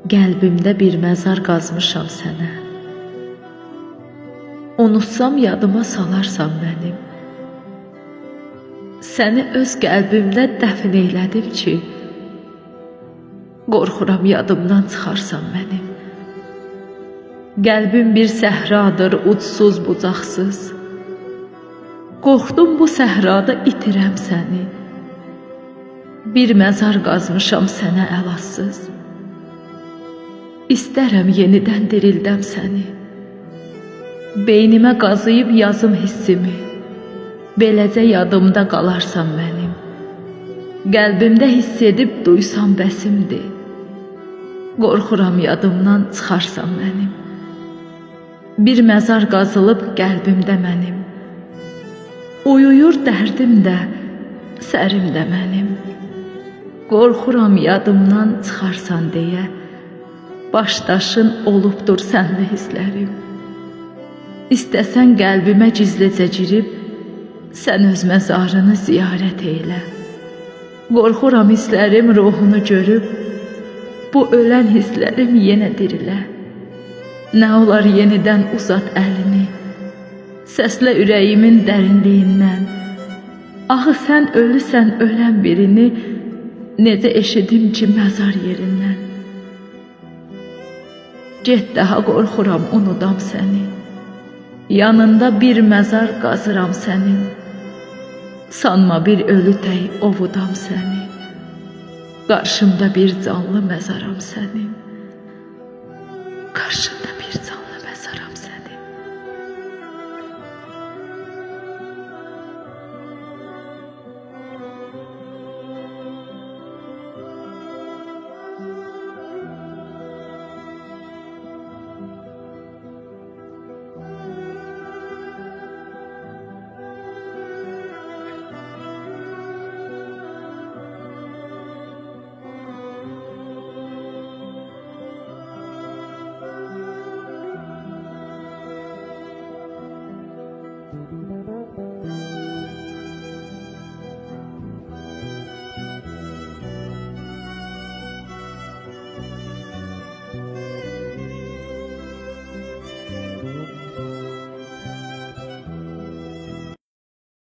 Qəlbimdə bir məzar qazmışam sənə. Unutsam yadıma salarsan mənim. Səni öz qəlbimdə dəfn eylədim ki, qorxuram yadımdan çıxarsan mənim. Qəlbim bir səhradır, ucsuz bucaqsız. Qorxdum bu səhrada itirəm səni. Bir məzar qazmışam sənə əlassız. İstərəm yenidən dirildəm səni. Beynimə qazıyıb yazım hissimi. Beləcə yadımda qalarsan mənim. Qəlbimdə hiss edib duysam bəsimdir. Qorxuram yadımdan çıxarsan mənim. Bir məzar qazılıb qəlbimdə mənim. Uyuyur dərdim də, sərim də mənim. Qorxuram yadımdan çıxarsan deyə, başdaşın olubdur sənli hisslərim. İstəsən qəlbimə gizlicə girib, sən öz məzarını ziyarət eylə. Qorxuram hisslərim ruhunu görüb, bu ölən hisslərim yenə dirilə. Nə olar yenidən uzat əlini, səslə ürəyimin dərinliyindən. Axı sən ölüsən ölən birini, necə eşidim ki məzar yerindən. Get daha qorxuram unudam səni. Yanında bir məzar qazıram sənin. Sanma bir ölü tək ovudam səni. Qarşımda bir canlı məzaram sənin. Qarşımda